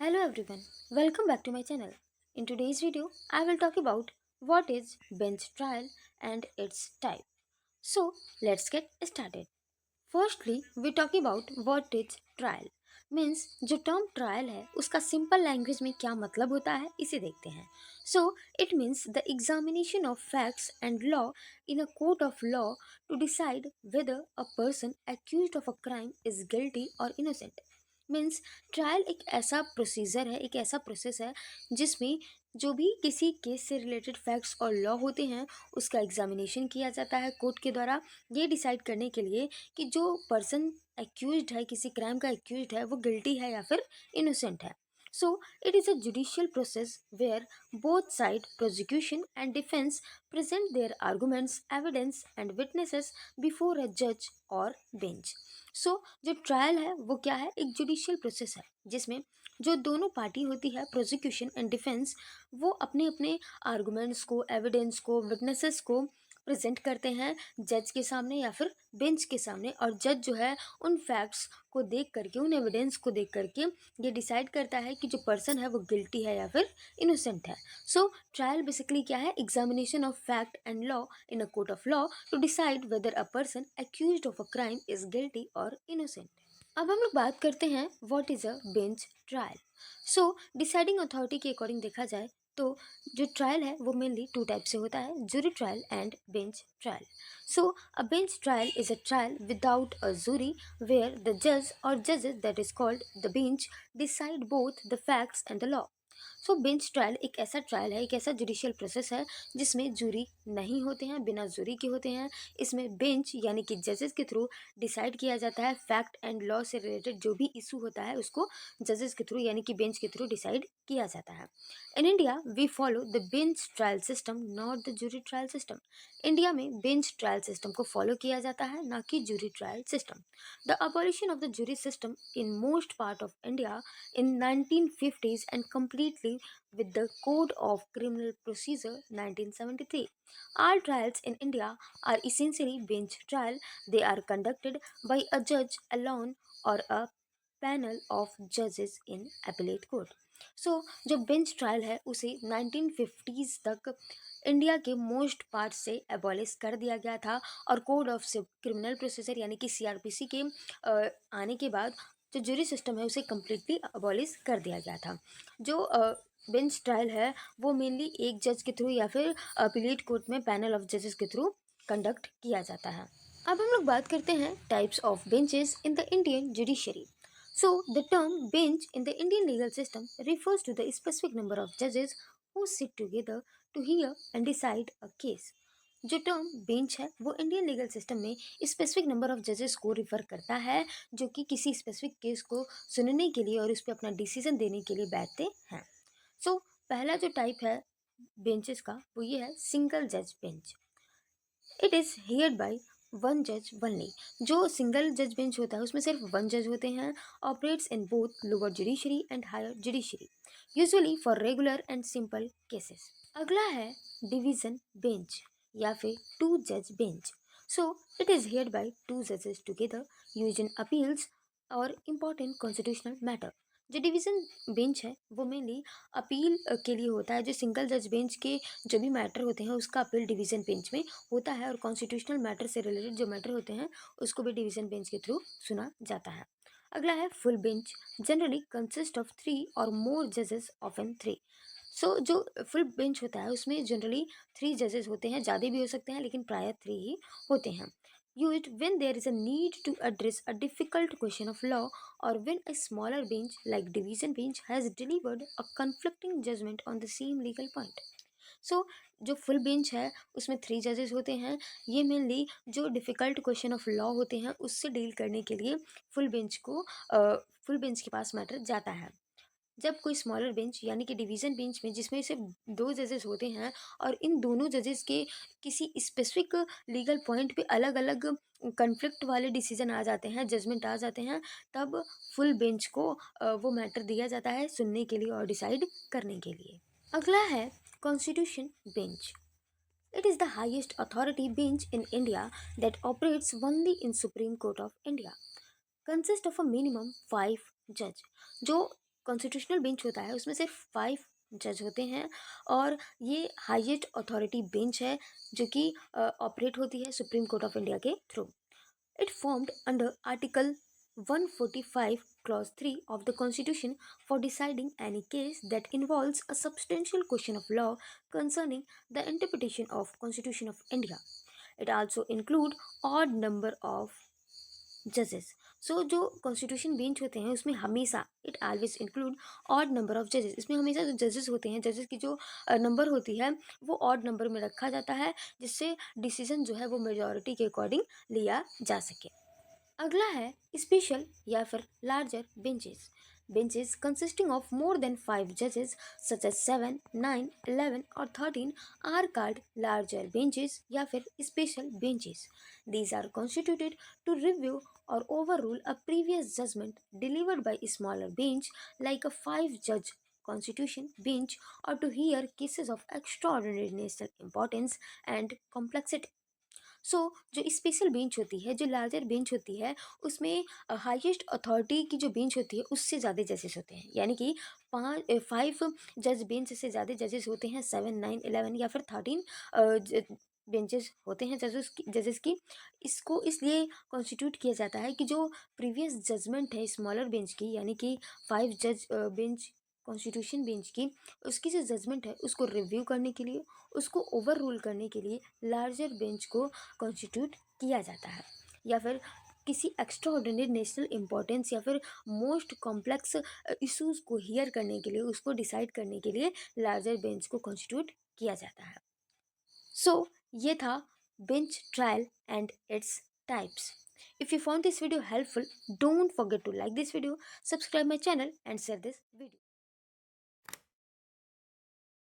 Hello everyone, welcome back to my channel. In today's video, I will talk about what is bench trial and its type. So, let's get started. Firstly, we talk about what is trial. Means जो term trial है उसका simple language में क्या मतलब होता है इसे देखते हैं. So it means the examination of facts and law in a court of law to decide whether a person accused of a crime is guilty or innocent. Means trial एक ऐसा प्रोसीजर है, एक ऐसा प्रोसेस है जिसमें जो भी किसी केस से रिलेटेड फैक्ट्स और लॉ होते हैं उसका एग्जामिनेशन किया जाता है कोर्ट के द्वारा, ये डिसाइड करने के लिए कि जो पर्सन एक्यूज्ड है, किसी क्राइम का एक्यूज्ड है, वो गिल्टी है या फिर इनोसेंट है. So it is a judicial process where both side prosecution and defence present their arguments, evidence and witnesses before a judge or bench. सो जो ट्रायल है वो क्या है, एक जुडिशियल प्रोसेस है जिसमें जो दोनों पार्टी होती है, प्रोसिक्यूशन एंड डिफेंस, वो अपने अपने आर्गूमेंट्स को, एविडेंस को, विटनेसेस को प्रेजेंट करते हैं जज के सामने या फिर बेंच के सामने. और जज जो है उन फैक्ट्स को देख करके, उन एविडेंस को देख करके ये डिसाइड करता है कि जो पर्सन है वो गिल्टी है या फिर इनोसेंट है. सो ट्रायल बेसिकली क्या है, examination of fact and law in a court of law to decide whether a person accused of a crime is guilty or innocent. अब हम लोग बात करते हैं what is a bench trial. So deciding authority के according देखा जाए तो जो ट्रायल है वो मेनली टू टाइप से होता है, jury trial and bench trial. So a bench trial is a trial without a jury where the जज और जजेस that is called the bench decide both the facts and the law. So bench trial एक ऐसा trial है, एक ऐसा judicial process है जिसमें जूरी नहीं होते हैं, बिना जूरी के होते हैं. इसमें बेंच यानी कि जजेस के थ्रू डिसाइड किया जाता है फैक्ट एंड लॉ से रिलेटेड जो भी इशू होता है उसको जजेस के थ्रू यानी कि बेंच के थ्रू डिसाइड किया जाता है. In India we follow the bench trial system not the jury trial system. India में बेंच ट्रायल सिस्टम को फॉलो किया जाता है, ना कि jury trial system. The abolition of the jury system in most part of India in 1950s and completely with the Code of Criminal Procedure 1973. All trials in India are essentially bench trial. They are conducted by a judge alone or a panel of जजेस इन appellate court. सो जो bench trial है उसे 1950s तक India के most part से abolish कर दिया गया था और कोड ऑफ क्रिमिनल प्रोसीजर यानी कि सीआरपीसी के आने के बाद जो जूरी सिस्टम है उसे कम्प्लीटली अबॉलिश कर दिया गया था. जो बेंच ट्रायल है वो मेनली एक जज के थ्रू या फिर अपीलेट कोर्ट में पैनल ऑफ जजेस के थ्रू कंडक्ट किया जाता है. अब हम लोग बात करते हैं types of benches in the Indian judiciary. So, the term bench in the Indian legal system refers to the specific number of judges who sit together to hear and decide a case. जो term bench है वो Indian legal system में specific number of जजेस को refer करता है जो कि किसी स्पेसिफिक केस को सुनने के लिए और उस पर अपना डिसीजन देने के लिए बैठते हैं. सो पहला जो टाइप है बेंचेस का वो ये है सिंगल जज bench. It is heard by one जज वनली. जो सिंगल जज बेंच होता है उसमें सिर्फ वन जज होते हैं. Operates in both lower judiciary and higher judiciary, usually for regular and simple cases. अगला है डिवीजन बेंच या फिर टू जज bench. So it is heard by two जजेस टुगेदर यूज इन अपील्स और इम्पॉर्टेंट कॉन्स्टिट्यूशनल मैटर. जो division bench है वो मेनली अपील के लिए होता है. जो सिंगल जज बेंच के जो भी मैटर होते हैं उसका अपील डिवीज़न बेंच में होता है और कॉन्स्टिट्यूशनल मैटर से रिलेटेड जो मैटर होते हैं उसको भी डिवीज़न बेंच के थ्रू सुना जाता है. अगला है full bench. Generally consist of three और मोर जजेस ऑफन थ्री. सो जो फुल बेंच होता है उसमें जनरली थ्री जजेस होते हैं, ज़्यादा भी हो सकते हैं लेकिन प्राय थ्री ही होते हैं. Used when there is a need to address a difficult question of law or when a smaller bench like division bench has delivered a conflicting judgment on the same legal point. सो जो full bench है उसमें three जजेस होते हैं. ये mainly जो difficult question of law होते हैं उससे डील करने के लिए फुल बेंच के पास मैटर जाता है. जब कोई स्मॉलर बेंच यानी कि डिवीज़न बेंच में जिसमें सिर्फ दो जजेस होते हैं और इन दोनों जजेस के किसी स्पेसिफिक लीगल पॉइंट पे अलग अलग कन्फ्लिक्ट वाले डिसीजन आ जाते हैं, जजमेंट आ जाते हैं, तब फुल बेंच को वो मैटर दिया जाता है सुनने के लिए और डिसाइड करने के लिए. अगला है constitution bench. It is the highest authority bench in India that operates only in supreme court of India. Consist of a minimum 5 जज. जो कॉन्स्टिट्यूशनल बेंच होता है उसमें सिर्फ 5 जज होते हैं, और ये हाईएस्ट अथॉरिटी बेंच है जो कि ऑपरेट होती है सुप्रीम कोर्ट ऑफ इंडिया के through. It formed under Article 145, Clause 3 of the Constitution for deciding any case that involves a substantial question of law concerning the interpretation of Constitution of India. It also include odd number of जजेस। सो जो constitution bench होते हैं उसमें हमेशा it always include odd number of जजेस। इसमें हमेशा जो जजेस होते हैं, जजेस की जो नंबर होती है वो ऑड नंबर में रखा जाता है, जिससे डिसीजन जो है वो मेजॉरिटी के अकॉर्डिंग लिया जा सके। अगला है स्पेशल या फिर larger benches. Benches consisting of more than 5 जजेस सच एज 7, 9, 11 और 13 आर कॉल्ड लार्जर बेंचेस या फिर special benches. These are constituted to review or overrule a previous judgment delivered by a smaller bench like a 5-judge constitution bench, or to hear cases of extraordinary national importance and complexity। सो जो special bench होती है, जो larger bench होती है, उसमें highest authority की जो bench होती है उससे ज़्यादा जजेस होते हैं, यानी कि 5 जज बेंच से ज़्यादा जजेस होते हैं, 7, 9, 11 या फिर 13 बेंचेस होते हैं जजेस की। इसको इसलिए कॉन्स्टिट्यूट किया जाता है कि जो प्रीवियस जजमेंट है स्मॉलर बेंच की, यानी कि 5 जज बेंच कॉन्स्टिट्यूशन बेंच की, उसकी जो जजमेंट है उसको रिव्यू करने के लिए, उसको ओवर रूल करने के लिए लार्जर बेंच को कॉन्स्टिट्यूट किया जाता है। या फिर किसी एक्स्ट्रा ऑर्डिनरी नेशनल इम्पोर्टेंस या फिर मोस्ट कॉम्प्लेक्स इश्यूज को हियर करने के लिए, उसको डिसाइड करने के लिए लार्जर बेंच को कॉन्स्टिट्यूट किया जाता है। सो ये था bench trial and its types. If you found this video helpful, don't forget to like this video, subscribe my channel and share this video.